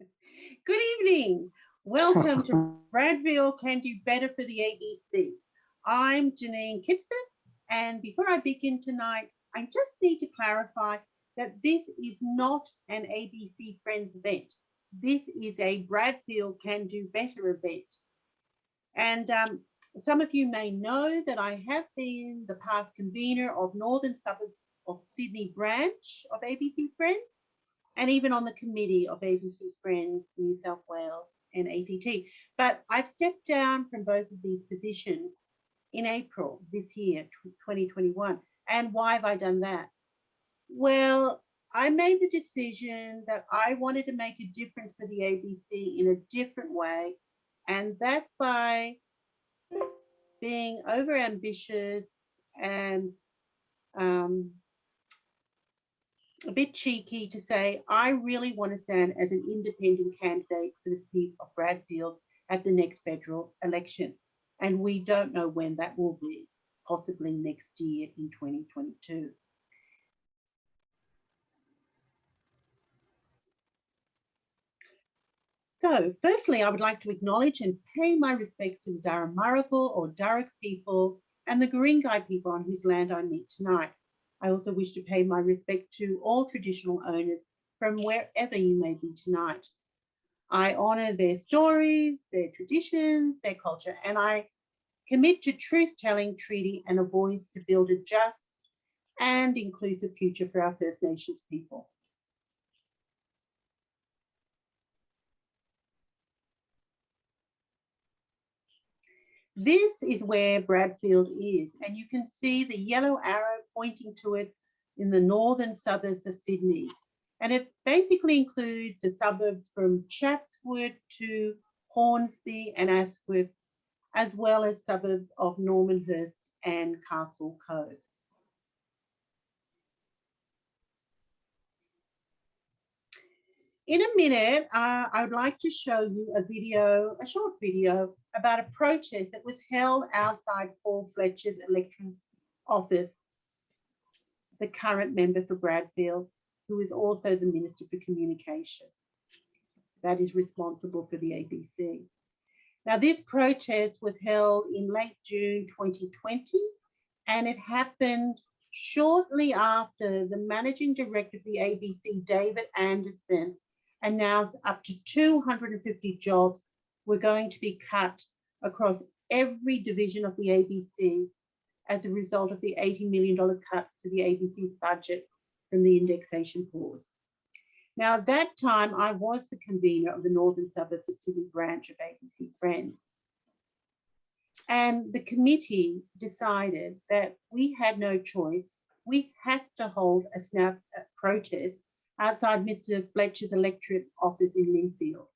Good evening. Welcome to Bradfield Can Do Better for the ABC. I'm Janine Kitson, and before I begin tonight, I just need to clarify that this is not an ABC Friends event. This is a Bradfield Can Do Better event. And some of you may know that I have been the past convener of Northern Suburbs of Sydney branch of ABC Friends, and even on the committee of ABC Friends, New South Wales and ACT. But I've stepped down from both of these positions in April this year, 2021. And why have I done that? Well, I made the decision that I wanted to make a difference for the ABC in a different way. And that's by being overambitious and a bit cheeky to say, I really want to stand as an independent candidate for the seat of Bradfield at the next federal election. And we don't know when that will be, possibly next year in 2022. So firstly, I would like to acknowledge and pay my respects to the Darramurrugal or Darug people and the Guringai people on whose land I meet tonight. I also wish to pay my respect to all traditional owners from wherever you may be tonight. I honour their stories, their traditions, their culture, and I commit to truth-telling, treaty and a voice to build a just and inclusive future for our First Nations people. This is where Bradfield is, and you can see the yellow arrow pointing to it in the northern suburbs of Sydney. And it basically includes the suburbs from Chatswood to Hornsby and Asquith, as well as suburbs of Normanhurst and Castle Cove. In a minute, I would like to show you a short video about a protest that was held outside Paul Fletcher's elections office, the current member for Bradfield, who is also the Minister for Communication. That is responsible for the ABC. Now, this protest was held in late June 2020, and it happened shortly after the Managing Director of the ABC, David Anderson, announced up to 250 jobs were going to be cut across every division of the ABC as a result of the $80 million cuts to the ABC's budget from the indexation pause. Now, at that time, I was the convener of the Northern Suburbs of Sydney branch of ABC Friends. And the committee decided that we had no choice. We had to hold a snap protest outside Mr. Fletcher's electorate office in Linfield.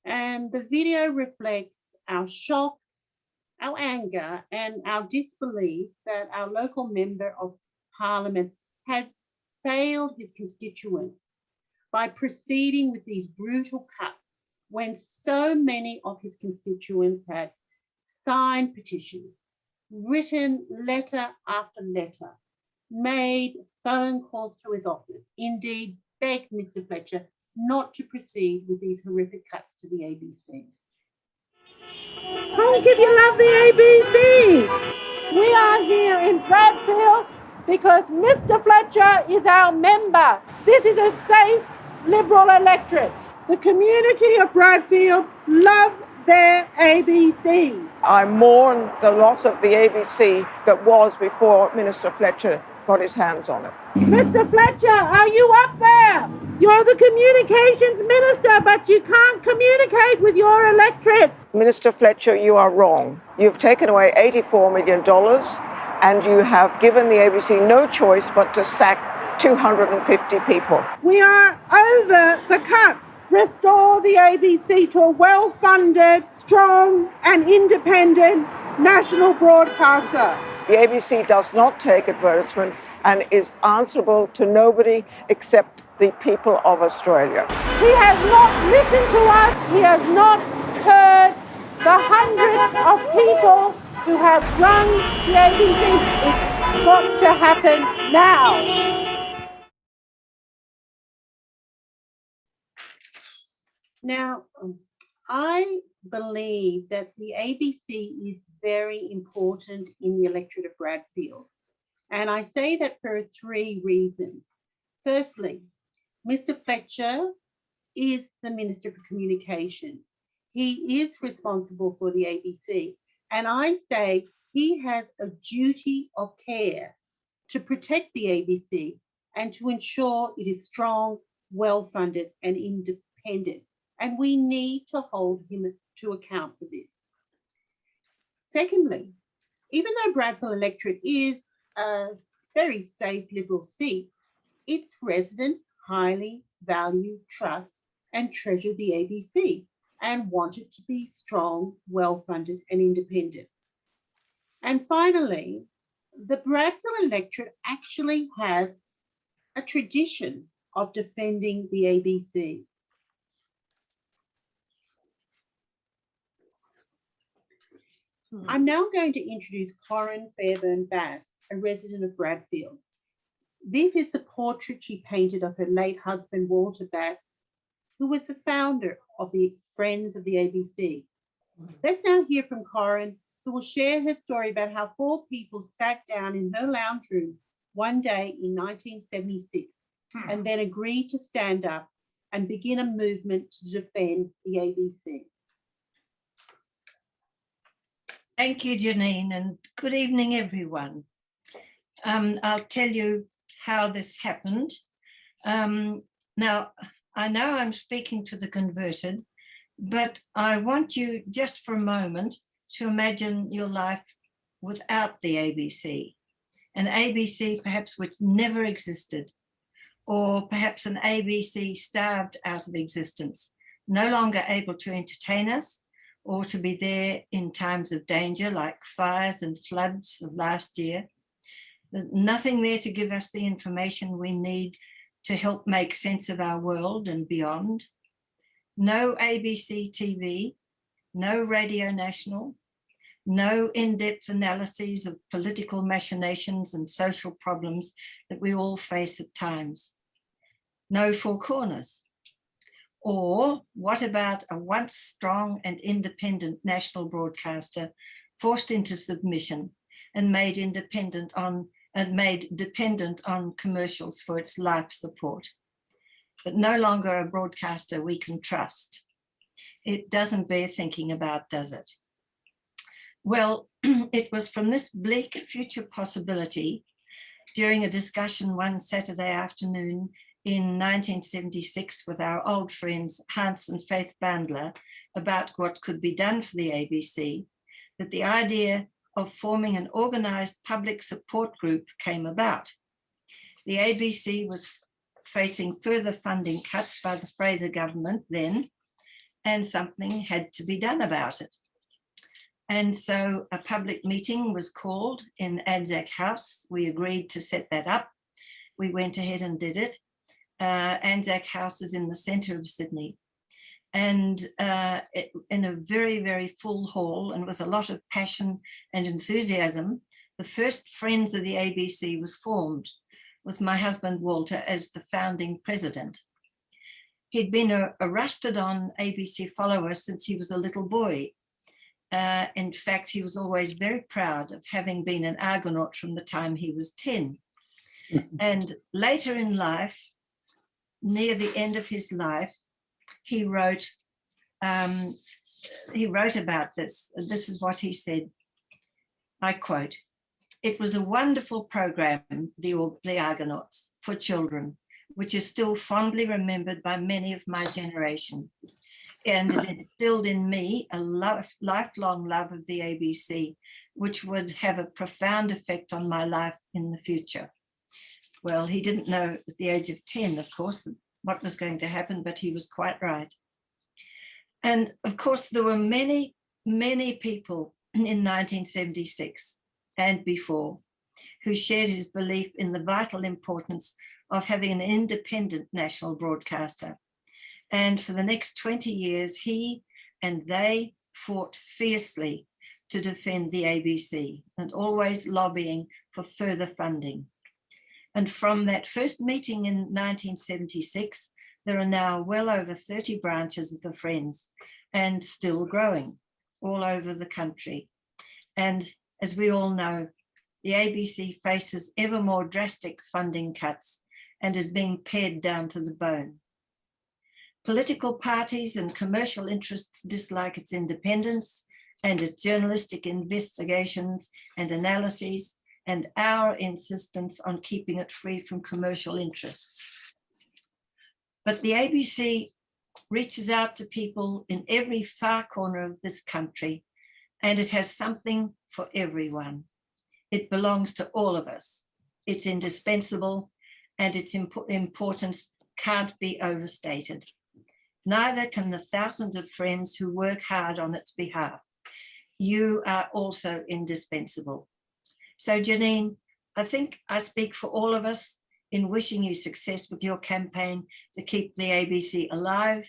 And the video reflects our shock, our anger, and our disbelief that our local member of Parliament had failed his constituents by proceeding with these brutal cuts when so many of his constituents had signed petitions, written letter after letter, made phone calls to his office, indeed begged Mr. Fletcher not to proceed with these horrific cuts to the ABC. Honk if you love the ABC. We are here in Bradfield because Mr. Fletcher is our member. This is a safe Liberal electorate. The community of Bradfield love their ABC. I mourn the loss of the ABC that was before Minister Fletcher got his hands on it. Mr. Fletcher, are you up there? You're the communications minister, but you can't communicate with your electorate. Minister Fletcher, you are wrong. You've taken away $84 million and you have given the ABC no choice but to sack 250 people. We are over the cuts. Restore the ABC to a well-funded, strong and independent national broadcaster. The ABC does not take advertisement and is answerable to nobody except the people of Australia. He has not listened to us. He has not heard the hundreds of people who have run the ABC. It's got to happen now. Now, I believe that the ABC is very important in the electorate of Bradfield. And I say that for three reasons. Firstly, Mr. Fletcher is the Minister for Communications. He is responsible for the ABC. And I say he has a duty of care to protect the ABC and to ensure it is strong, well-funded and independent. And we need to hold him to account for this. Secondly, even though Bradfield electorate is a very safe Liberal seat, its residents highly value, trust and treasure the ABC and want it to be strong, well-funded and independent. And finally, the Bradfield electorate actually has a tradition of defending the ABC. I'm now going to introduce Corinne Fairburne Bass, a resident of Bradfield. This is the portrait she painted of her late husband, Walter Bass, who was the founder of the Friends of the ABC. Let's now hear from Corinne, who will share her story about how four people sat down in her lounge room one day in 1976 and then agreed to stand up and begin a movement to defend the ABC. Thank you, Janine, and good evening, everyone. I'll tell you how this happened. Now, I know I'm speaking to the converted, but I want you just for a moment to imagine your life without the ABC, an ABC perhaps which never existed, or perhaps an ABC starved out of existence, no longer able to entertain us, or to be there in times of danger like fires and floods of last year. Nothing there to give us the information we need to help make sense of our world and beyond. No ABC TV, no Radio National, no in-depth analyses of political machinations and social problems that we all face at times. No Four Corners. Or what about a once strong and independent national broadcaster forced into submission and made dependent on commercials for its life support, but no longer a broadcaster we can trust? It doesn't bear thinking about, does it? Well, it was from this bleak future possibility during a discussion one Saturday afternoon in 1976 with our old friends Hans and Faith Bandler about what could be done for the ABC, that the idea of forming an organized public support group came about. The ABC was facing further funding cuts by the Fraser government then, and something had to be done about it. And so a public meeting was called in Anzac House. We agreed to set that up. We went ahead and did it. Anzac House is in the centre of Sydney, and in a very, very full hall and with a lot of passion and enthusiasm, the first Friends of the ABC was formed with my husband Walter as the founding president. He'd been a rusted-on ABC follower since he was a little boy. In fact, he was always very proud of having been an Argonaut from the time he was 10. And later in life, near the end of his life, he wrote about this. This is what he said. I quote, "It was a wonderful program, the Argonauts, for children, which is still fondly remembered by many of my generation. And it instilled in me a lifelong love of the ABC, which would have a profound effect on my life in the future." Well, he didn't know at the age of 10, of course, what was going to happen, but he was quite right. And of course, there were many, many people in 1976 and before who shared his belief in the vital importance of having an independent national broadcaster. And for the next 20 years, he and they fought fiercely to defend the ABC and always lobbying for further funding. And from that first meeting in 1976, There are now well over 30 branches of the Friends and still growing all over the country. And as we all know, the ABC faces ever more drastic funding cuts and is being pared down to the bone. Political parties and commercial interests dislike its independence and its journalistic investigations and analyses, and our insistence on keeping it free from commercial interests. But the ABC reaches out to people in every far corner of this country, and it has something for everyone. It belongs to all of us. It's indispensable, and its importance can't be overstated. Neither can the thousands of friends who work hard on its behalf. You are also indispensable. So Janine, I think I speak for all of us in wishing you success with your campaign to keep the ABC alive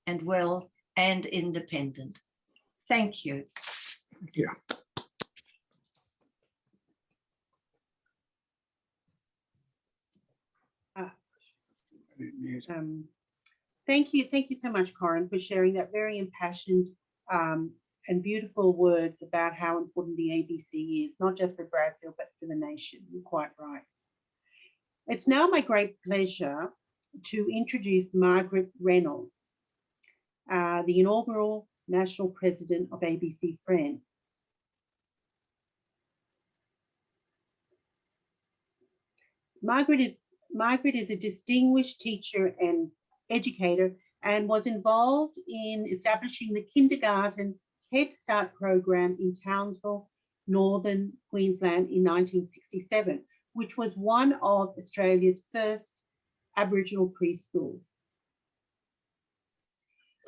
and well and independent. Thank you. Thank you. Thank you so much, Corinne, for sharing that very impassioned and beautiful words about how important the ABC is, not just for Bradfield, but for the nation. You're quite right. It's now my great pleasure to introduce Margaret Reynolds, the inaugural National President of ABC Friends. Margaret is a distinguished teacher and educator and was involved in establishing the kindergarten Head Start program in Townsville, Northern Queensland in 1967, which was one of Australia's first Aboriginal preschools.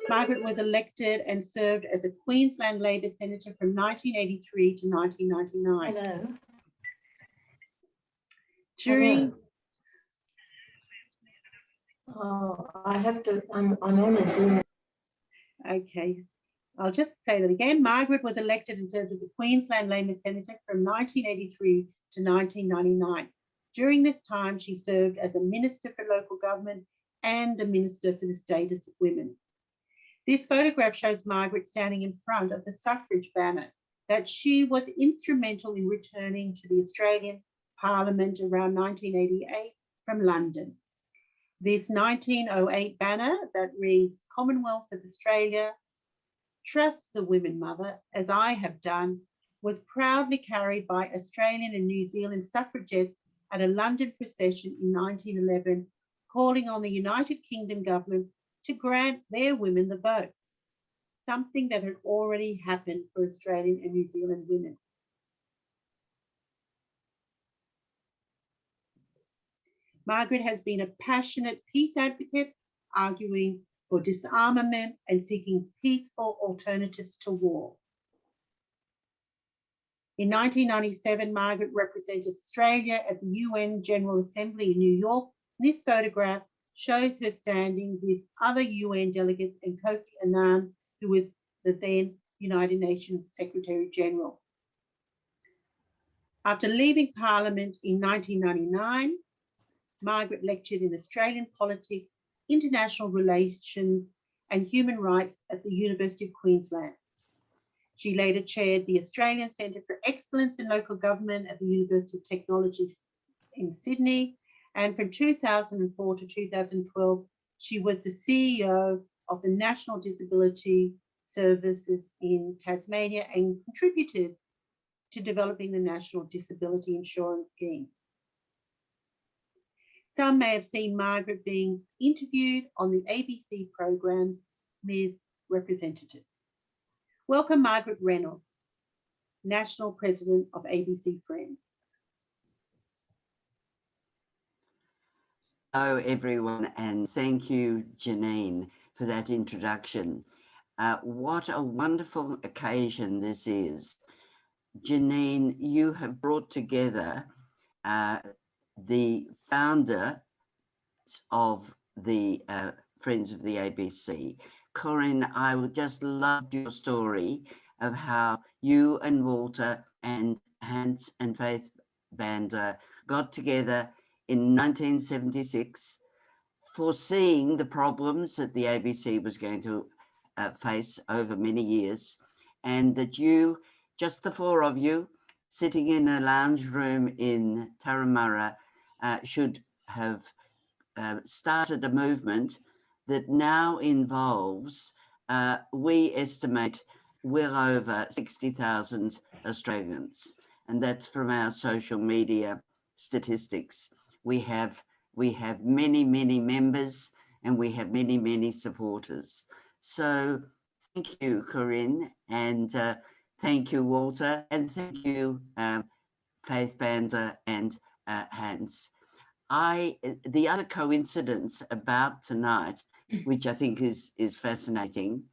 Margaret was elected and served as a Queensland Labor Senator from 1983 to 1999. Hello. During I have to, I'm on a Zoom. Okay, I'll just say that again. Margaret was elected and served as a Queensland Labor Senator from 1983 to 1999. During this time, she served as a Minister for Local Government and a Minister for the Status of Women. This photograph shows Margaret standing in front of the suffrage banner that she was instrumental in returning to the Australian Parliament around 1988 from London. This 1908 banner that reads, Commonwealth of Australia, trusts the women mother, as I have done, was proudly carried by Australian and New Zealand suffragettes at a London procession in 1911, calling on the United Kingdom government to grant their women the vote, something that had already happened for Australian and New Zealand women. Margaret has been a passionate peace advocate, arguing for disarmament and seeking peaceful alternatives to war. In 1997, Margaret represented Australia at the UN General Assembly in New York. This photograph shows her standing with other UN delegates and Kofi Annan, who was the then United Nations Secretary General. After leaving Parliament in 1999, Margaret lectured in Australian politics, international relations, and human rights at the University of Queensland. She later chaired the Australian Centre for Excellence in Local Government at the University of Technology in Sydney, and from 2004 to 2012, she was the CEO of the National Disability Services in Tasmania and contributed to developing the National Disability Insurance Scheme. Some may have seen Margaret being interviewed on the ABC programs Ms. Representative. Welcome, Margaret Reynolds, National President of ABC Friends. Hello, everyone, and thank you, Janine, for that introduction. What a wonderful occasion this is. Janine, you have brought together the founder of the Friends of the ABC. Corinne, I would just love your story of how you and Walter and Hans and Faith Bander got together in 1976, foreseeing the problems that the ABC was going to face over many years, and that you, just the four of you, sitting in a lounge room in Turramurra, should have started a movement that now involves, we estimate, well over 60,000 Australians. And that's from our social media statistics. We have many, many members, and we have many, many supporters. So thank you, Corinne, and thank you, Walter, and thank you, Faith Bander and Hans. The other coincidence about tonight, which I think is fascinating,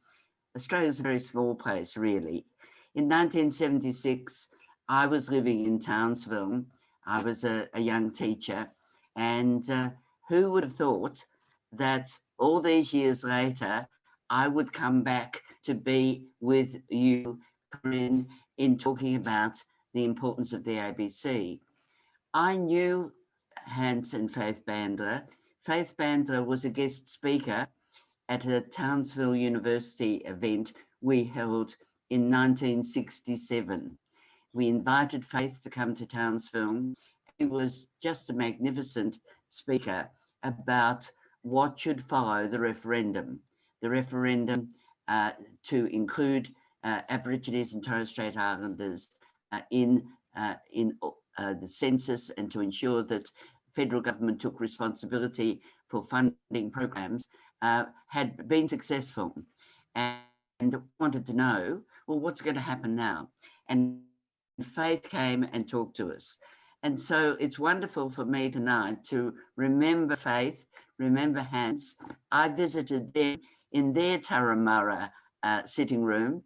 Australia's a very small place, really. In 1976, I was living in Townsville. I was a young teacher, and who would have thought that all these years later, I would come back to be with you, Corinne, in talking about the importance of the ABC. I knew Hans and Faith Bander. Faith Bander was a guest speaker at a Townsville University event we held in 1967. We invited Faith to come to Townsville. He was just a magnificent speaker about what should follow the referendum to include Aborigines and Torres Strait Islanders in the census, and to ensure that federal government took responsibility for funding programs, had been successful, and wanted to know, well, what's going to happen now? And Faith came and talked to us. And so it's wonderful for me tonight to remember Faith, remember Hans. I visited them in their Turramurra sitting room,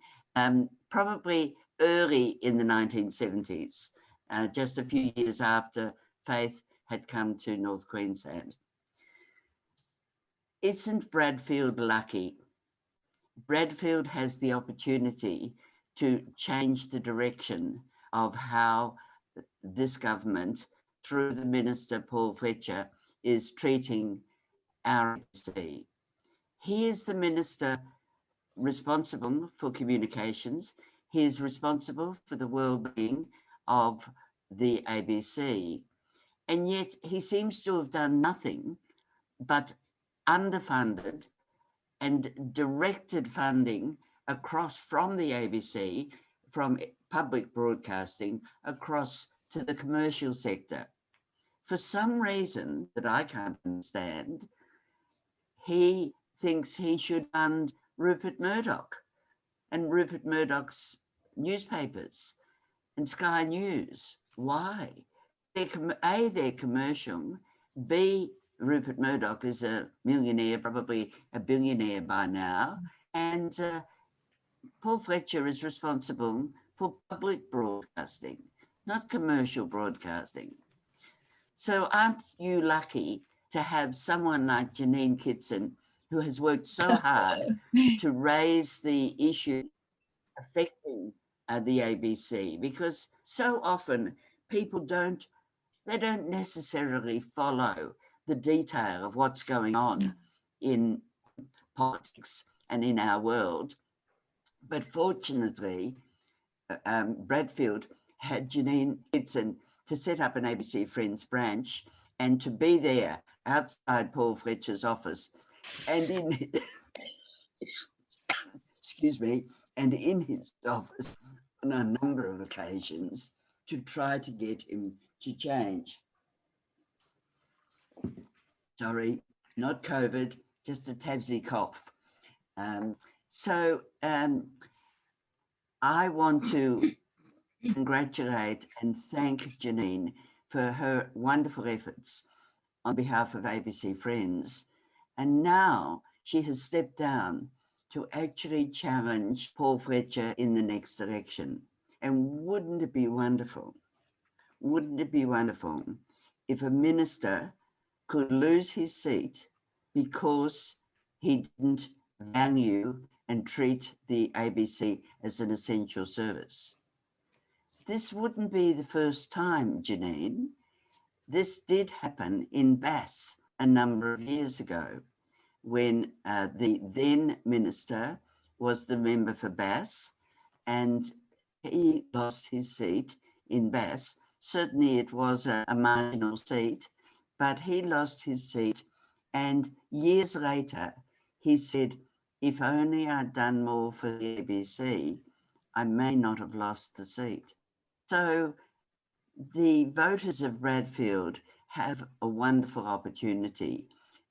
probably early in the 1970s, just a few years after Faith had come to North Queensland. Isn't Bradfield lucky? Bradfield has the opportunity to change the direction of how this government, through the Minister Paul Fletcher, is treating our ABC. He is the minister responsible for communications. He is responsible for the well-being of the ABC. And yet he seems to have done nothing but underfunded and directed funding across from the ABC, from public broadcasting, across to the commercial sector. For some reason that I can't understand, he thinks he should fund Rupert Murdoch and Rupert Murdoch's newspapers and Sky News. Why? They're commercial. B, Rupert Murdoch is a millionaire, probably a billionaire by now. And Paul Fletcher is responsible for public broadcasting, not commercial broadcasting. So aren't you lucky to have someone like Janine Kitson, who has worked so hard to raise the issue affecting the ABC? Because so often people don't necessarily follow the detail of what's going on in politics and in our world. But fortunately, Bradfield had Janine Kitson to set up an ABC Friends branch and to be there outside Paul Fletcher's office and in excuse me, and in his office on a number of occasions to try to get him to change. Sorry, not COVID, just a Tabsy cough. I want to congratulate and thank Janine for her wonderful efforts on behalf of ABC Friends. And now she has stepped down to actually challenge Paul Fletcher in the next election. And wouldn't it be wonderful? Wouldn't it be wonderful if a minister could lose his seat because he didn't value and treat the ABC as an essential service? This wouldn't be the first time, Janine. This did happen in Bass a number of years ago when the then minister was the member for Bass, and he lost his seat in Bass. Certainly it was a marginal seat, but he lost his seat. And years later, he said, if only I'd done more for the ABC, I may not have lost the seat. So the voters of Bradfield have a wonderful opportunity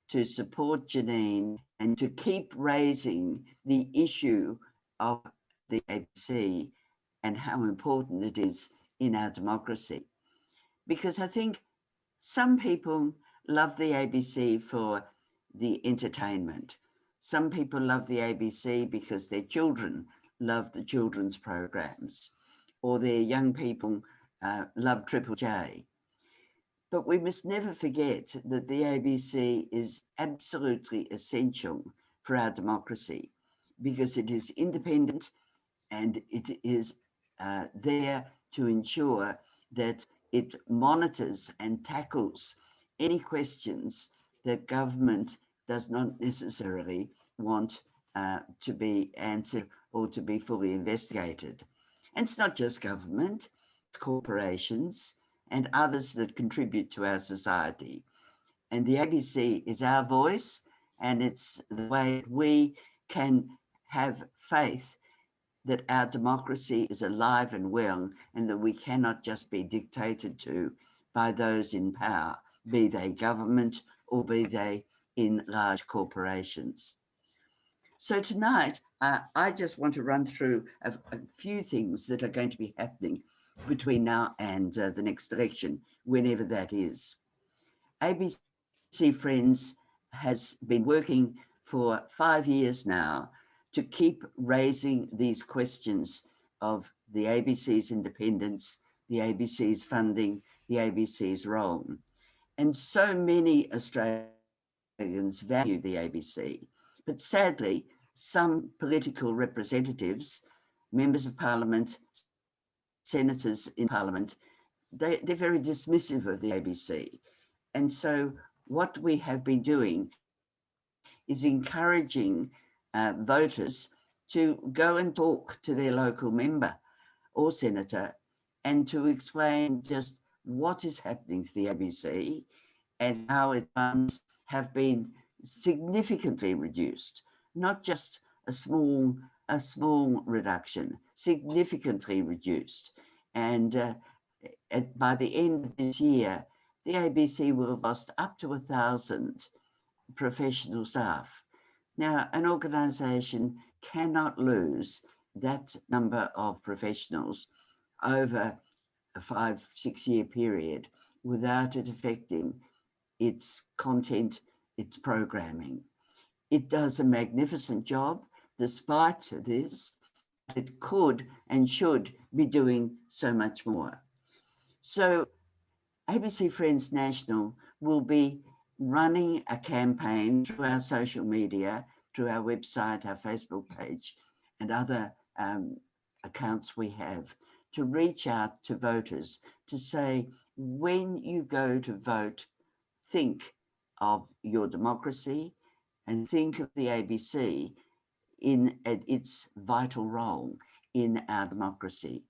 to support Janine and to keep raising the issue of the ABC and how important it is in our democracy. Because I think some people love the ABC for the entertainment. Some people love the ABC because their children love the children's programs, or their young people love Triple J. But we must never forget that the ABC is absolutely essential for our democracy because it is independent and it is there to ensure that it monitors and tackles any questions that government does not necessarily want to be answered or to be fully investigated. And it's not just government, corporations and others that contribute to our society. And the ABC is our voice, and it's the way we can have faith that our democracy is alive and well, and that we cannot just be dictated to by those in power, be they government or be they in large corporations. So tonight, I just want to run through a few things that are going to be happening between now and the next election, whenever that is. ABC Friends has been working for 5 years now to keep raising these questions of the ABC's independence, the ABC's funding, the ABC's role. And so many Australians value the ABC, but sadly, some political representatives, members of parliament, senators in parliament, they're very dismissive of the ABC. And so what we have been doing is encouraging voters to go and talk to their local member or senator and to explain just what is happening to the ABC and how its funds have been significantly reduced, not just a small reduction, significantly reduced. And by the end of this year, the ABC will have lost up to 1,000 professional staff. Now, an organisation cannot lose that number of professionals over a 5-6 year period without it affecting its content, its programming. It does a magnificent job. Despite this, it could and should be doing so much more. So ABC Friends National will be running a campaign through our social media, through our website, our Facebook page, and other accounts we have, to reach out to voters to say, when you go to vote, think of your democracy and think of the ABC in its vital role in our democracy.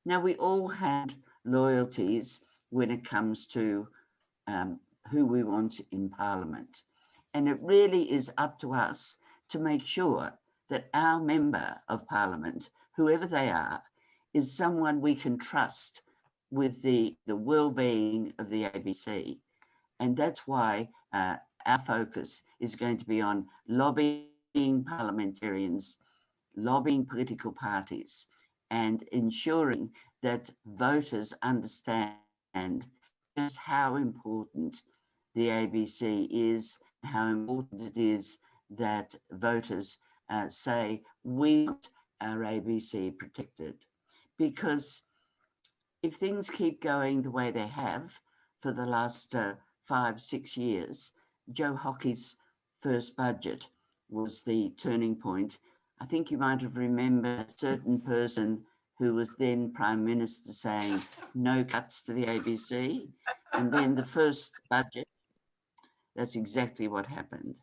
Now, we all have loyalties when it comes to who we want in Parliament. And it really is up to us to make sure that our member of Parliament, whoever they are, is someone we can trust with the well-being of the ABC. And that's why our focus is going to be on lobbying parliamentarians, lobbying political parties, and ensuring that voters understand just how important the ABC is, how important it is that voters say, we want our ABC protected. Because if things keep going the way they have for the last 5-6 years, Joe Hockey's first budget was the turning point. I think you might have remembered a certain person who was then Prime Minister saying no cuts to the ABC. And then the first budget That's exactly what happened.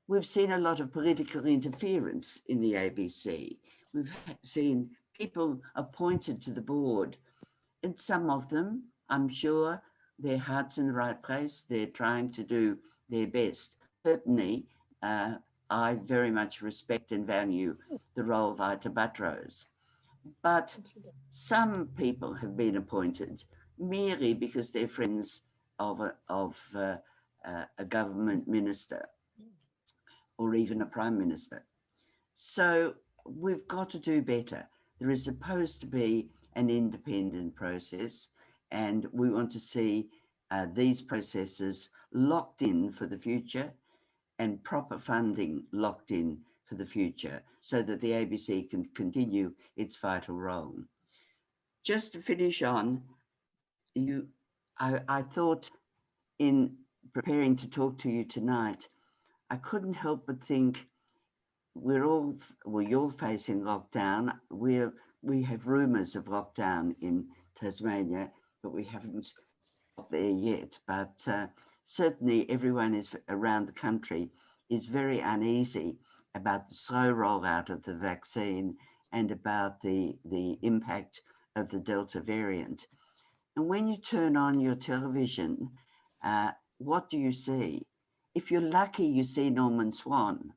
We've seen a lot of political interference in the ABC. We've seen people appointed to the board, and some of them, I'm sure, their heart's in the right place. They're trying to do their best. Certainly, I very much respect and value the role of Ita Buttrose. But some people have been appointed merely because they're friends of a government minister or even a prime minister. So we've got to do better. There is supposed to be an independent process, and we want to see these processes locked in for the future and proper funding locked in for the future so that the ABC can continue its vital role. Just to finish on, I thought in preparing to talk to you tonight, I couldn't help but think you're facing lockdown. We have rumours of lockdown in Tasmania, but we haven't got there yet. But certainly everyone is around the country is very uneasy about the slow rollout of the vaccine and about the impact of the Delta variant. And when you turn on your television, what do you see? If you're lucky, you see Norman Swan.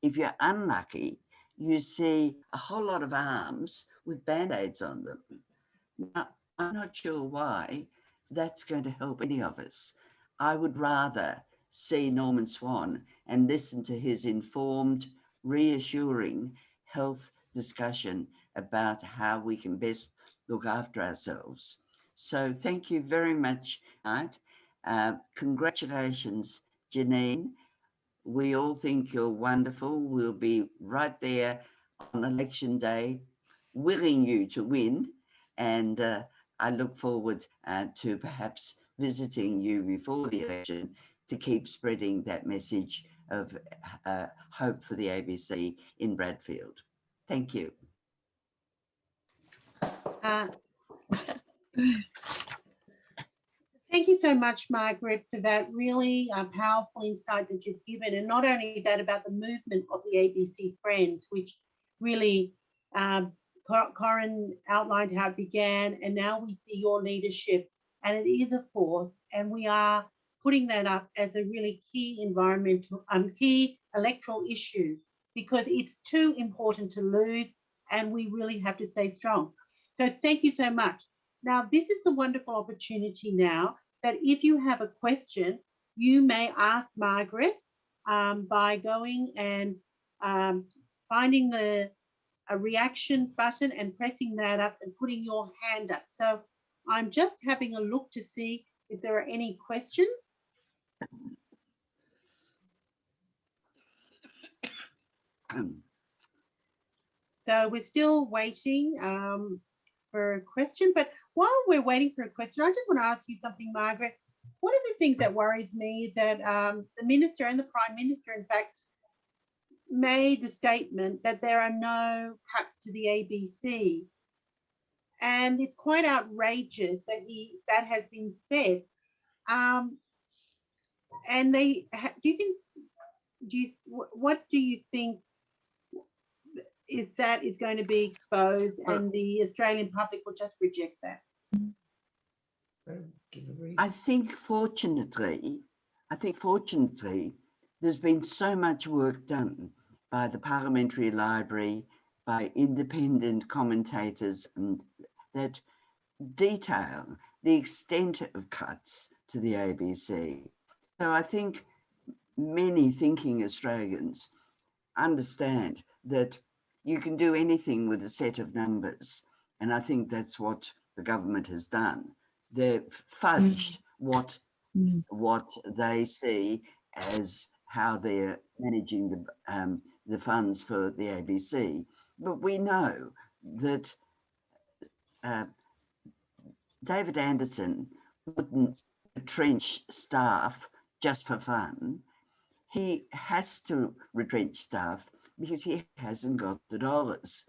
If you're unlucky, you see a whole lot of arms with band-aids on them. Now, I'm not sure why that's going to help any of us. I would rather see Norman Swan and listen to his informed, reassuring health discussion about how we can best look after ourselves. So thank you very much, Art. Congratulations, Janine. We all think you're wonderful. We'll be right there on election day, willing you to win. And I look forward to perhaps visiting you before the election to keep spreading that message of hope for the ABC in Bradfield. Thank you. Thank you so much, Margaret, for that really powerful insight that you've given. And not only that, about the movement of the ABC Friends, which really Corinne outlined how it began, and now we see your leadership, and it is a force, and we are putting that up as a really key key electoral issue, because it's too important to lose, and we really have to stay strong. So thank you so much. Now, this is a wonderful opportunity now that if you have a question, you may ask Margaret by going and finding a reactions button and pressing that up and putting your hand up. So I'm just having a look to see if there are any questions. So we're still waiting for a question, but while we're waiting for a question, I just want to ask you something, Margaret. One of the things that worries me is that the Minister and the Prime Minister, in fact, made the statement that there are no cuts to the ABC. And it's quite outrageous that that has been said. And what do you think if that is going to be exposed and the Australian public will just reject that? I think fortunately, there's been so much work done by the Parliamentary Library, by independent commentators, and that detail the extent of cuts to the ABC. So I think many thinking Australians understand that you can do anything with a set of numbers. And I think that's what the government has done. They've fudged what they see as how they're managing the funds for the ABC. But we know that David Anderson wouldn't retrench staff just for fun. He has to retrench staff because he hasn't got the dollars.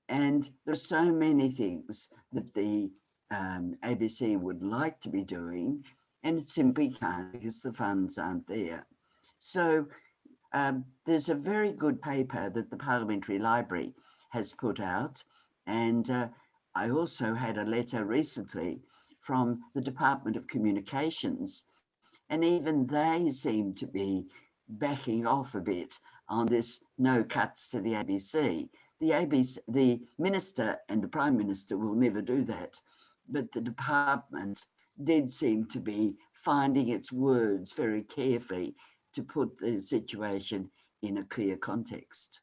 And there's so many things that the ABC would like to be doing and it simply can't because the funds aren't there. So there's a very good paper that the Parliamentary Library has put out, and I also had a letter recently from the Department of Communications, and even they seem to be backing off a bit on this no cuts to the ABC. The Minister and the Prime Minister will never do that, but the department did seem to be finding its words very carefully to put the situation in a clear context.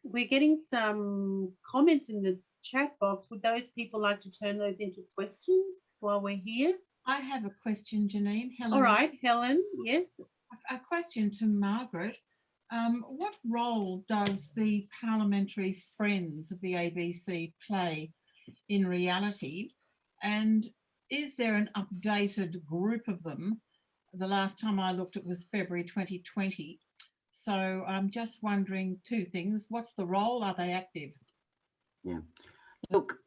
We're getting some comments in the chat box. Would those people like to turn those into questions while we're here? I have a question, Janine. Helen. All right, Helen, yes. A question to Margaret. What role does the parliamentary friends of the ABC play in reality? And is there an updated group of them? The last time I looked, it was February 2020. So I'm just wondering two things. What's the role? Are they active? Yeah. Look,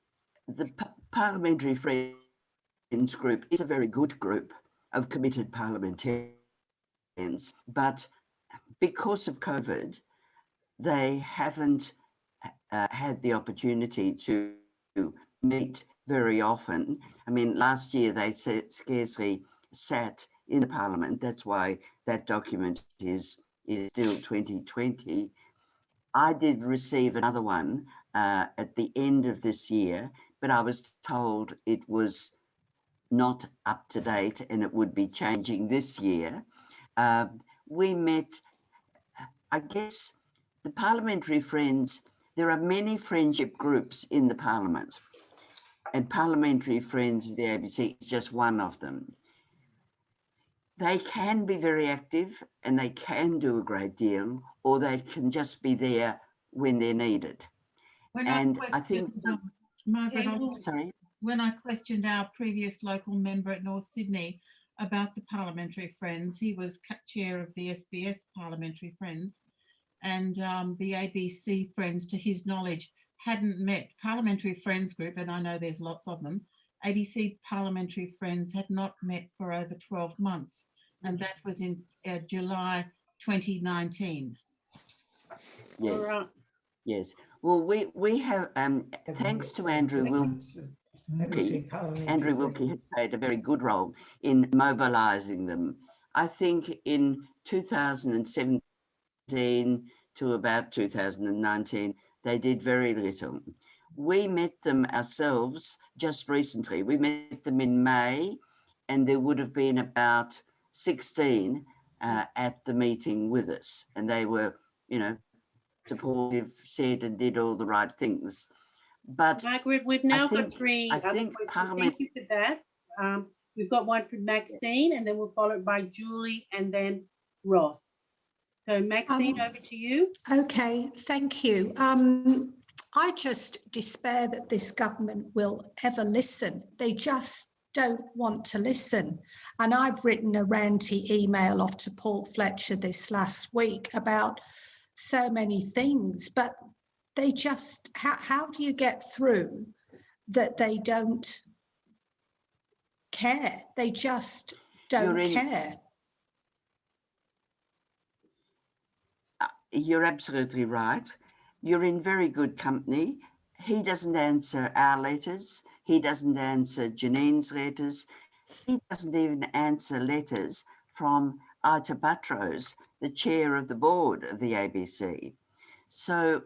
the Parliamentary Friends group is a very good group of committed parliamentarians, but because of COVID, they haven't had the opportunity to meet very often. I mean, last year they scarcely sat in the Parliament. That's why that document is still 2020. I did receive another one at the end of this year, but I was told it was not up to date and it would be changing this year. We met, I guess, the Parliamentary Friends. There are many friendship groups in the Parliament, and Parliamentary Friends of the ABC is just one of them. They can be very active and they can do a great deal, or they can just be there when they're needed. I think, Margaret, sorry? When I questioned our previous local member at North Sydney about the Parliamentary Friends, he was chair of the SBS Parliamentary Friends, and the ABC Friends, to his knowledge, hadn't met. Parliamentary Friends Group, and I know there's lots of them, ABC Parliamentary Friends had not met for over 12 months, and that was in July 2019. Yes, Right. yes. Well, we have, thanks to Andrew Wilkie, Andrew Wilkie has played a very good role in mobilising them. I think in 2017 to about 2019, they did very little. We met them ourselves just recently. We met them in May, and there would have been about 16 at the meeting with us, and they were, you know, supportive, said and did all the right things. But Margaret, we've now got three I other think questions. Parliament. Thank you for that. We've got one from Maxine, and then we'll follow it by Julie and then Ross. So Maxine, over to you. Okay, thank you. I just despair that this government will ever listen. They just don't want to listen. And I've written a ranty email off to Paul Fletcher this last week about so many things, but they just, how do you get through that they don't care? They just don't care. You're absolutely right. You're in very good company. He doesn't answer our letters. He doesn't answer Janine's letters. He doesn't even answer letters from Ita Buttrose, the chair of the board of the ABC. So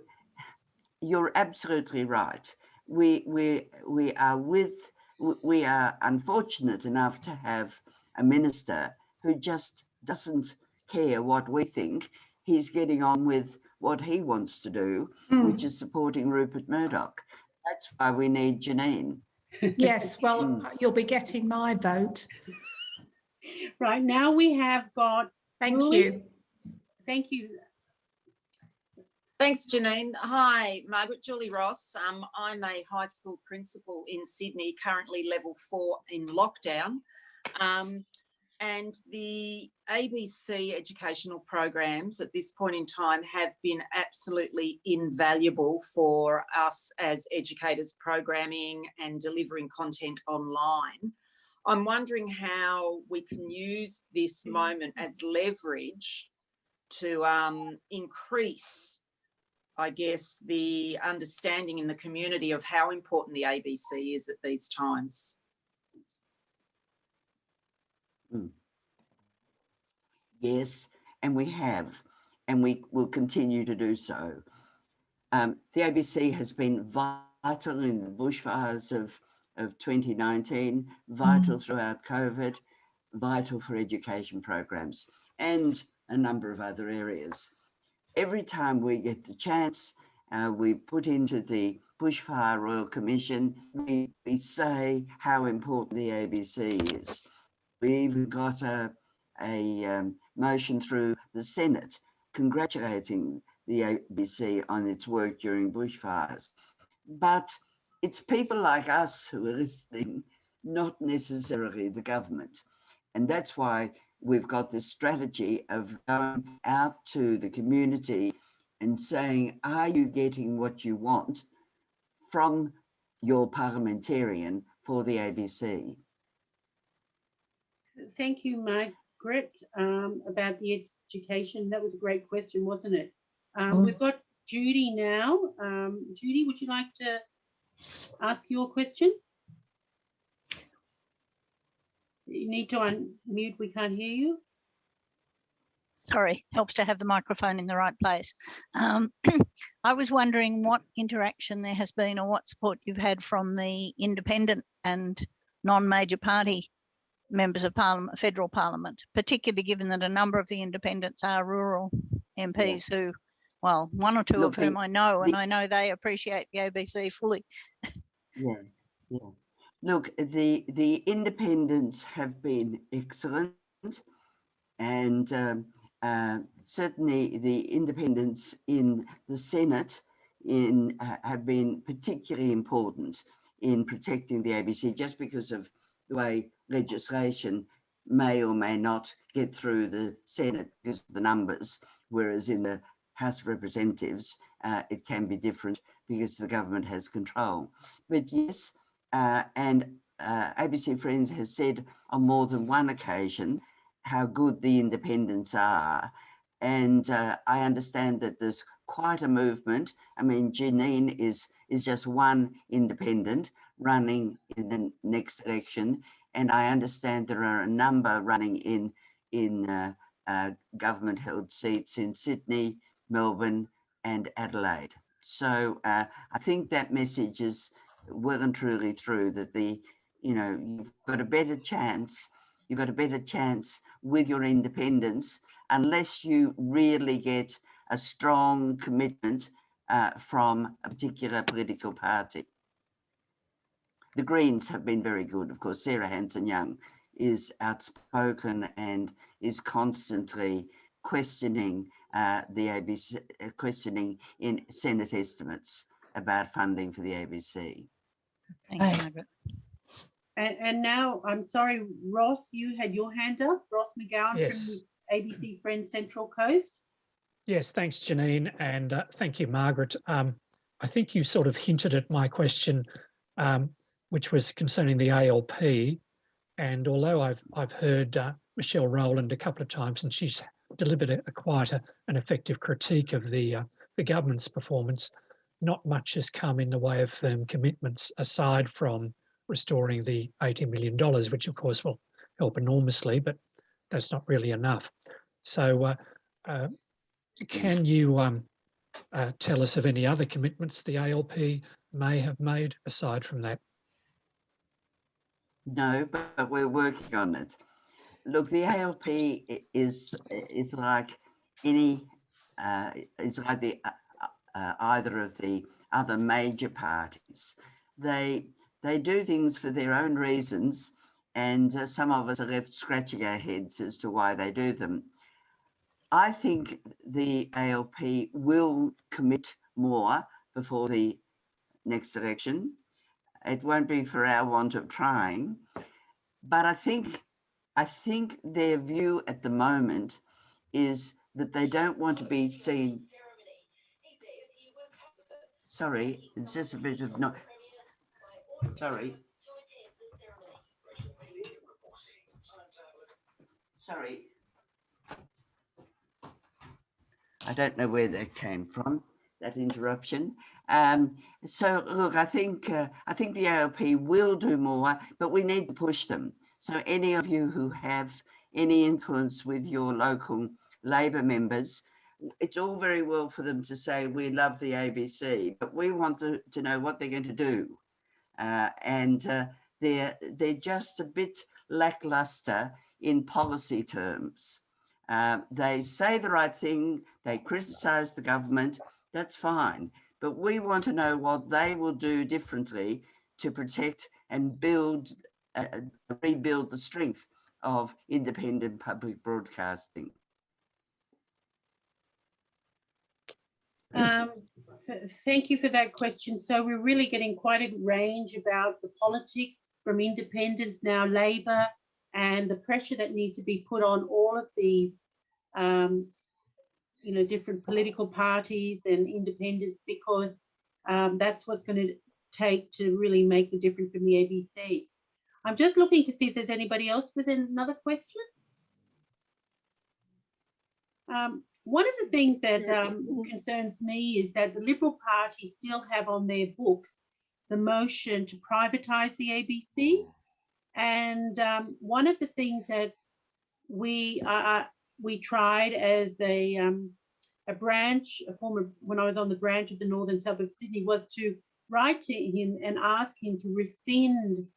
you're absolutely right. We are unfortunate enough to have a minister who just doesn't care what we think. He's getting on with what he wants to do, which is supporting Rupert Murdoch. That's why we need Janine. Yes, well, you'll be getting my vote. Right, now we have got Thank Julie. you. Thank you. Thanks, Janine. Hi, Margaret. Julie Ross. I'm a high school principal in Sydney, currently level 4 in lockdown. And the ABC educational programs at this point in time have been absolutely invaluable for us as educators programming and delivering content online. I'm wondering how we can use this moment as leverage to increase, I guess, the understanding in the community of how important the ABC is at these times. Yes, and we have, and we will continue to do so. The ABC has been vital in the bushfires of 2019, vital throughout COVID, vital for education programs, and a number of other areas. Every time we get the chance, we put into the Bushfire Royal Commission, we say how important the ABC is. We even got a motion through the Senate congratulating the ABC on its work during bushfires. But it's people like us who are listening, not necessarily the government. And that's why we've got this strategy of going out to the community and saying, are you getting what you want from your parliamentarian for the ABC? Thank you, Margaret, about the education. That was a great question, wasn't it? We've got Judy now. Judy, would you like to ask your question? You need to unmute. We can't hear you. Sorry, helps to have the microphone in the right place. I was wondering what interaction there has been or what support you've had from the independent and non-major party members of Parliament, federal Parliament, particularly given that a number of the independents are rural MPs who, well, one or two of whom I know, and I know they appreciate the ABC fully. Yeah. Look, the independents have been excellent, and certainly the independents in the Senate have been particularly important in protecting the ABC, just because of the way legislation may or may not get through the Senate because of the numbers, whereas in the House of Representatives, it can be different because the government has control. But yes, and ABC Friends has said on more than one occasion how good the independents are. And I understand that there's quite a movement. I mean, Janine is just one independent running in the next election. And I understand there are a number running in government-held seats in Sydney, Melbourne, and Adelaide. So I think that message is well and truly through, that you've got a better chance. You've got a better chance with your independence unless you really get a strong commitment from a particular political party. The Greens have been very good. Of course, Sarah Hanson-Young is outspoken and is constantly questioning the ABC, questioning in Senate estimates about funding for the ABC. Thank you, Margaret. And now, I'm sorry, Ross, you had your hand up. Ross McGowan Yes. from ABC Friends Central Coast. Yes, thanks, Janine, and thank you, Margaret. I think you sort of hinted at my question, which was concerning the ALP. And although I've heard Michelle Rowland a couple of times, and she's delivered quite an effective critique of the government's performance, not much has come in the way of firm commitments aside from restoring the $80 million, which of course will help enormously, but that's not really enough. So can you tell us of any other commitments the ALP may have made aside from that? No, but we're working on it. Look, the ALP is like any, it's like the either of the other major parties. They do things for their own reasons, and some of us are left scratching our heads as to why they do them. I think the ALP will commit more before the next election. It won't be for our want of trying, but I think I think their view at the moment is that they don't want to be seen. Sorry, it's just a bit of no. Sorry. Sorry. I don't know where that came from, that interruption. So look, I think the ALP will do more, but we need to push them. So any of you who have any influence with your local Labor members, it's all very well for them to say we love the ABC, but we want to know what they're going to do. They're just a bit lackluster in policy terms. They say the right thing, they criticise the government, that's fine. But we want to know what they will do differently to protect and rebuild the strength of independent public broadcasting. Thank you for that question. So we're really getting quite a range about the politics from independents, now Labor, and the pressure that needs to be put on all of these, different political parties and independents, because that's what's going to take to really make the difference from the ABC. I'm just looking to see if there's anybody else with another question. One of the things that concerns me is that the Liberal Party still have on their books the motion to privatise the ABC. And one of the things that we tried as a branch, when I was on the branch of the Northern Suburb of Sydney, was to write to him and ask him to rescind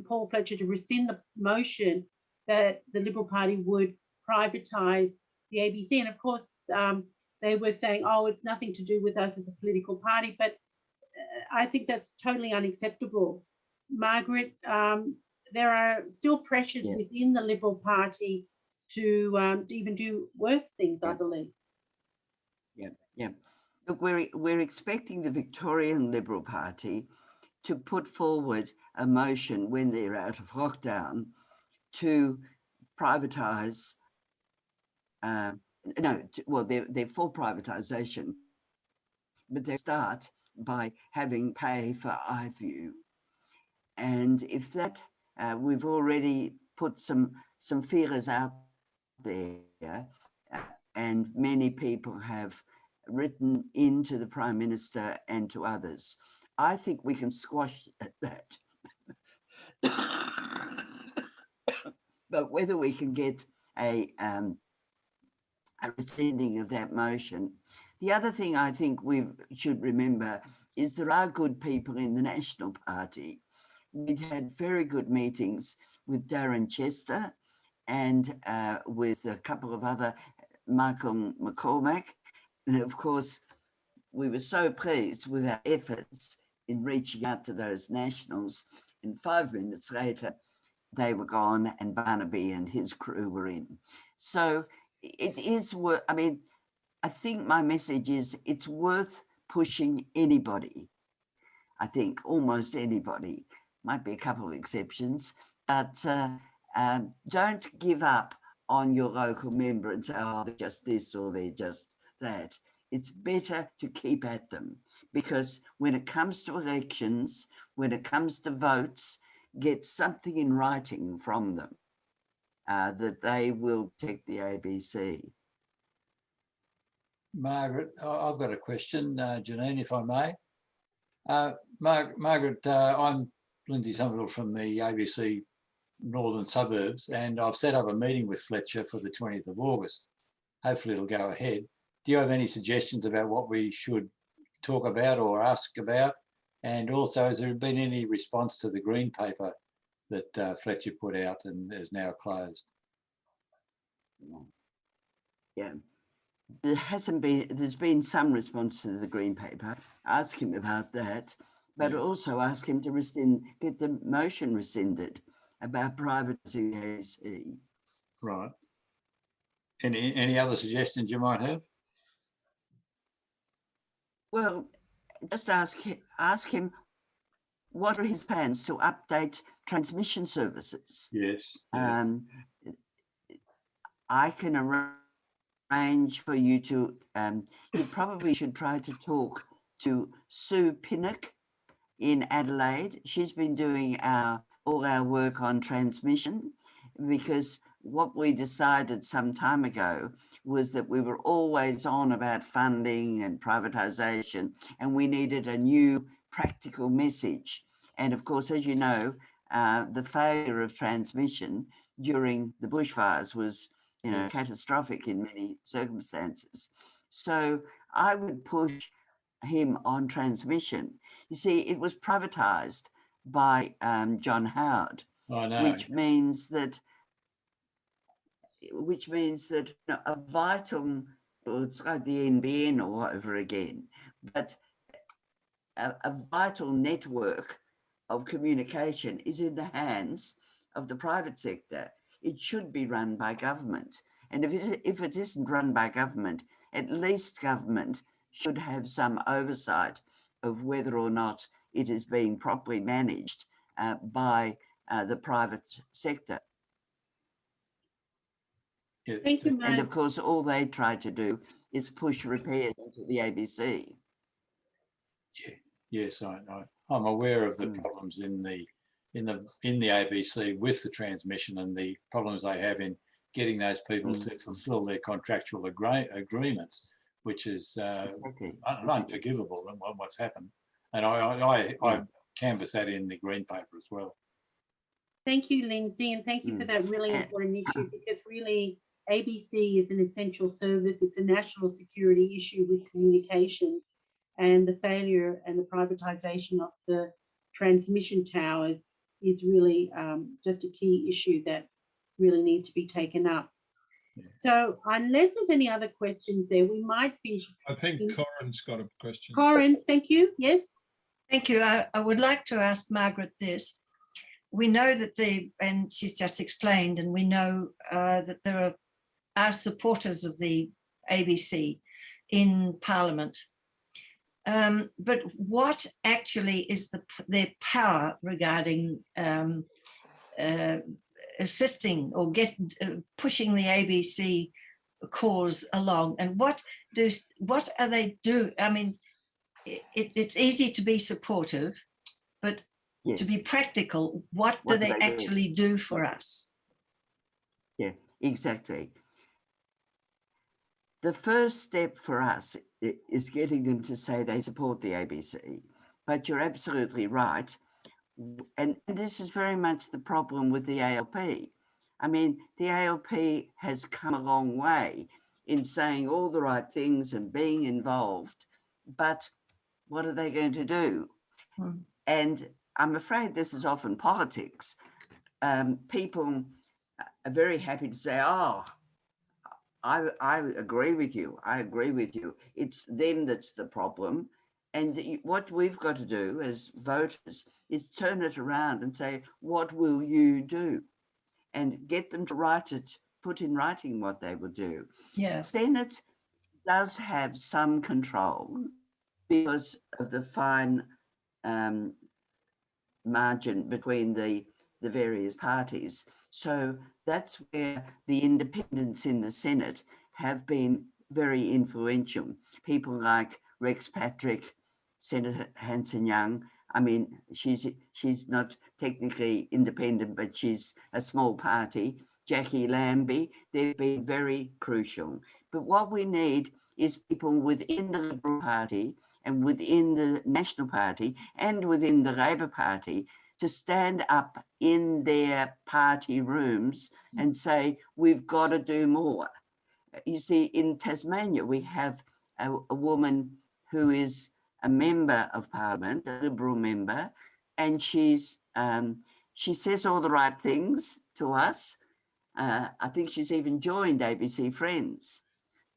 Paul Fletcher to rescind the motion that the Liberal Party would privatise the ABC. And of course, they were saying, oh, it's nothing to do with us as a political party. But I think that's totally unacceptable. Margaret, there are still pressures within the Liberal Party to even do worse things, I believe. Yeah. Look, we're expecting the Victorian Liberal Party to put forward a motion when they're out of lockdown to privatise. They're for privatisation, but they start by having pay for iView. And if that, we've already put some feelers out there, and many people have written into the Prime Minister and to others. I think we can squash that. But whether we can get a rescinding of that motion. The other thing I think we should remember is there are good people in the National Party. We'd had very good meetings with Darren Chester and with a couple of other, Michael McCormack. And of course, we were so pleased with our efforts in reaching out to those Nationals. And 5 minutes later, they were gone and Barnaby and his crew were in. So it is worth, I think my message is it's worth pushing anybody. I think almost anybody, might be a couple of exceptions, but don't give up on your local member and say, oh, they're just this or they're just that. It's better to keep at them, because when it comes to elections, when it comes to votes, get something in writing from them that they will protect the ABC. Margaret, I've got a question, Janine, if I may. Margaret, I'm Lindsay Somerville from the ABC Northern Suburbs, and I've set up a meeting with Fletcher for the 20th of August. Hopefully it'll go ahead. Do you have any suggestions about what we should talk about or ask about? And also, has there been any response to the green paper that Fletcher put out and is now closed? Yeah. There's been some response to the green paper. Ask him about that, but also ask him to get the motion rescinded about privatising the ABC. Right. Any other suggestions you might have? Well, just ask him what are his plans to update transmission services? Yes. Yeah. I can arrange for you to, you probably should try to talk to Sue Pinnock in Adelaide. She's been doing all our work on transmission, because what we decided some time ago was that we were always on about funding and privatisation, and we needed a new practical message. And of course, as you know, the failure of transmission during the bushfires was, catastrophic in many circumstances. So I would push him on transmission. You see, it was privatised by John Howard, I know. which means that a vital, well, it's like the NBN or whatever again, but a vital network of communication is in the hands of the private sector. It should be run by government. And if it isn't run by government, at least government should have some oversight of whether or not it is being properly managed by the private sector. Yeah. Thank you, And Matt. of course, all they try to do is push repairs into the ABC. Yes, I'm aware of the problems in the ABC with the transmission and the problems they have in getting those people to fulfil their contractual agreements, which is unforgivable in what's happened. And I canvass that in the Green Paper as well. Thank you, Lindsay, and thank you for that really important issue, because really ABC is an essential service. It's a national security issue with communications, and the failure and the privatisation of the transmission towers is really just a key issue that really needs to be taken up. Yeah. So unless there's any other questions there, we might finish. I think Corinne's got a question. Corinne, thank you. Yes. Thank you. I would like to ask Margaret this. We know that and she's just explained, and we know that there are supporters of the ABC in Parliament. But what actually is their power regarding assisting or pushing the ABC cause along, and what are they do? I mean, it's easy to be supportive, but yes, to be practical, what do they actually do for us? Yeah, exactly. The first step for us is getting them to say they support the ABC. But you're absolutely right. And this is very much the problem with the ALP. I mean, the ALP has come a long way in saying all the right things and being involved, but what are they going to do? And I'm afraid this is often politics. People are very happy to say, oh, I agree with you. I agree with you. It's them that's the problem. And what we've got to do as voters is turn it around and say, what will you do? And get them to write it, put in writing what they will do. Yeah. The Senate does have some control because of the fine margin between the various parties. So that's where the independents in the Senate have been very influential. People like Rex Patrick, Senator Hanson-Young. I mean, she's not technically independent, but she's a small party. Jackie Lambie, they've been very crucial. But what we need is people within the Liberal Party and within the National Party and within the Labor Party to stand up in their party rooms and say, we've got to do more. You see, in Tasmania, we have a woman who is a member of Parliament, a Liberal member, and she says all the right things to us. I think she's even joined ABC Friends,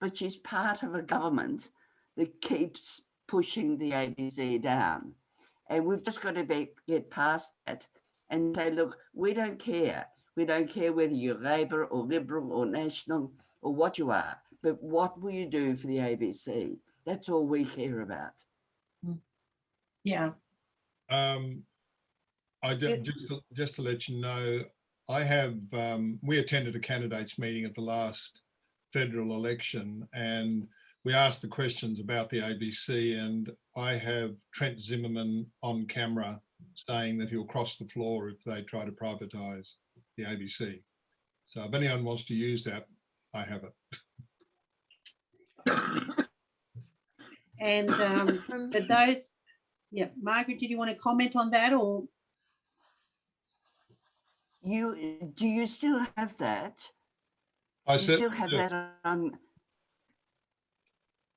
but she's part of a government that keeps pushing the ABC down. And we've just got to get past that and say, look, we don't care. We don't care whether you're Labor or Liberal or National or what you are, but what will you do for the ABC? That's all we care about. Yeah. Just to let you know, we attended a candidates meeting at the last federal election, and we asked the questions about the ABC, and I have Trent Zimmerman on camera saying that he'll cross the floor if they try to privatise the ABC. So if anyone wants to use that, I have it. And for those, yeah, Margaret, did you want to comment on that, or? Do you still have that? I still have that on,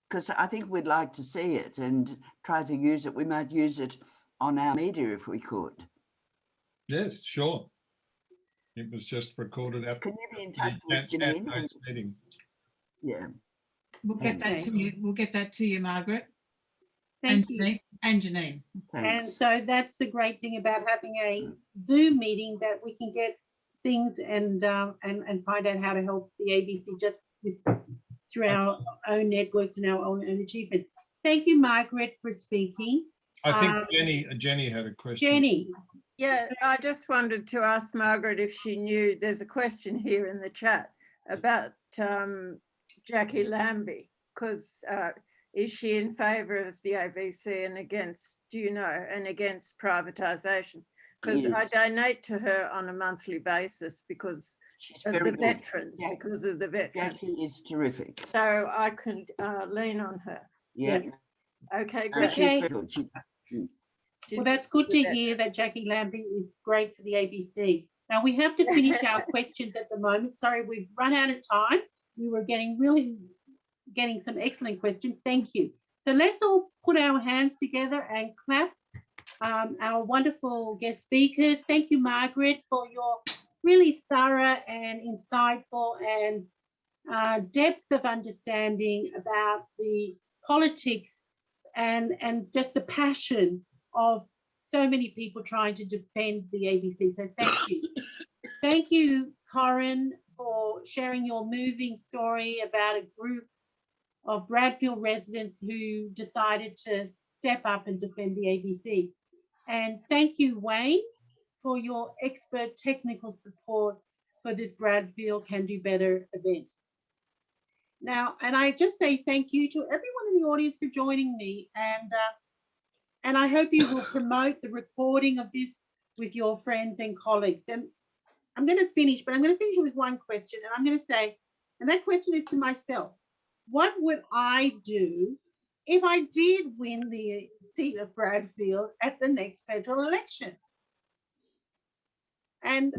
because I think we'd like to see it and try to use it. We might use it on our media if we could. Yes, sure. It was just recorded at. Can you be in touch with Janine? Meeting. Yeah. We'll get that to you. We'll get that to you, Margaret. Thank you. And Janine. And so that's the great thing about having a Zoom meeting, that we can get things and find out how to help the ABC just through our own networks and our own achievement. Thank you, Margaret, for speaking. I think Jenny had a question. Jenny. Yeah, I just wanted to ask Margaret if she knew, there's a question here in the chat about Jackie Lambie, because is she in favour of the ABC and against, do you know, and against privatisation? Because I donate to her on a monthly basis because of the veterans, because of the veterans. Jackie is terrific. So I can lean on her. Yeah. Okay, good. Okay. Well, that's good to hear that Jackie Lambie is great for the ABC. Now we have to finish our questions at the moment. Sorry, we've run out of time. We were getting some excellent questions. Thank you. So let's all put our hands together and clap our wonderful guest speakers. Thank you, Margaret, for your really thorough and insightful and depth of understanding about the politics and just the passion of so many people trying to defend the ABC. So thank you. Thank you, Corinne, for sharing your moving story about a group of Bradfield residents who decided to step up and defend the ABC. And thank you, Wayne, for your expert technical support for this Bradfield Can Do Better event. Now, and I just say thank you to everyone in the audience for joining me, and I hope you will promote the recording of this with your friends and colleagues. And I'm going to finish, but I'm going to finish with one question, and I'm going to say, and that question is to myself: what would I do if I did win the seat of Bradfield at the next federal election? And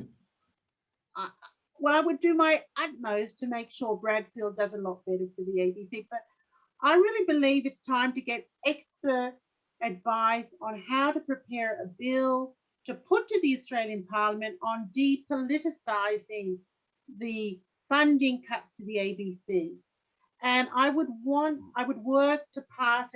well, I would do my utmost to make sure Bradfield does a lot better for the ABC, but I really believe it's time to get expert advice on how to prepare a bill to put to the Australian Parliament on depoliticising the funding cuts to the ABC. And I would work to pass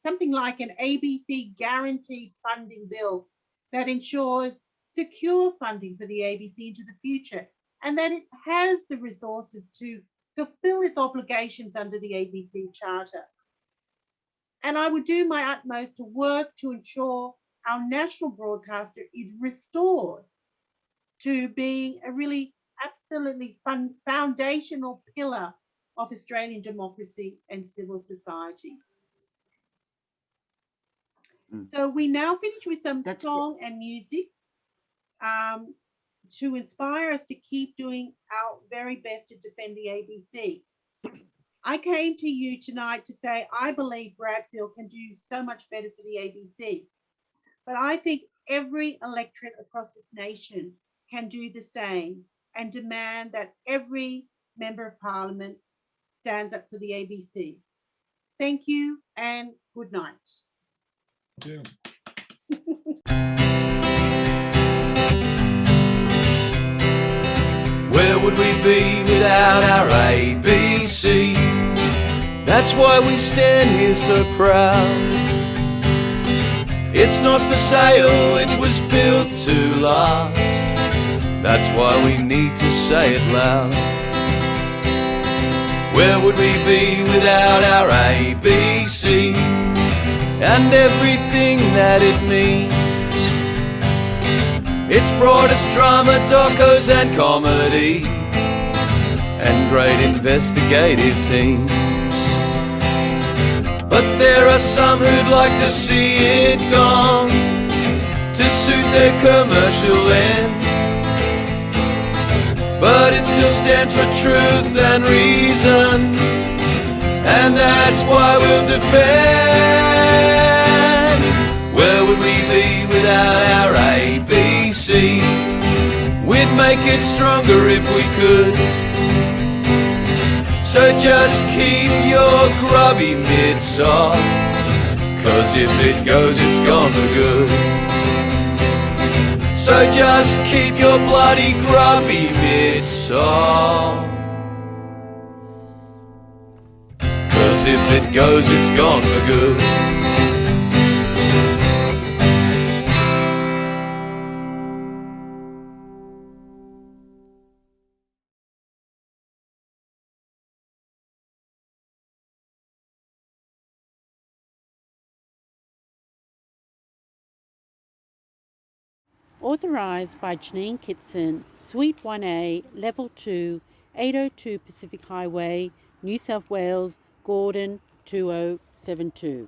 something like an ABC guaranteed funding bill that ensures secure funding for the ABC into the future, and that it has the resources to fulfill its obligations under the ABC Charter. And I would do my utmost to work to ensure our national broadcaster is restored to being a really absolutely foundational pillar of Australian democracy and civil society. So we now finish with some song and music to inspire us to keep doing our very best to defend the ABC. I came to you tonight to say I believe Bradfield can do so much better for the ABC, but I think every electorate across this nation can do the same and demand that every member of Parliament stands up for the ABC. Thank you and good night. Yeah. Where would we be without our ABC? That's why we stand here so proud. It's not for sale, it was built to last. That's why we need to say it loud. Where would we be without our ABC and everything that it means? It's brought us drama, docos and comedy, and great investigative teams. But there are some who'd like to see it gone to suit their commercial end. But it still stands for truth and reason, and that's why we'll defend. Where would we be without our ABC? We'd make it stronger if we could. So just keep your grubby mitts off, 'cause if it goes, it's gone for good. So just keep your bloody grubby mitts off, 'cause if it goes, it's gone for good. Authorised by Janine Kitson, Suite 1A, Level 2, 802 Pacific Highway, New South Wales, Gordon 2072.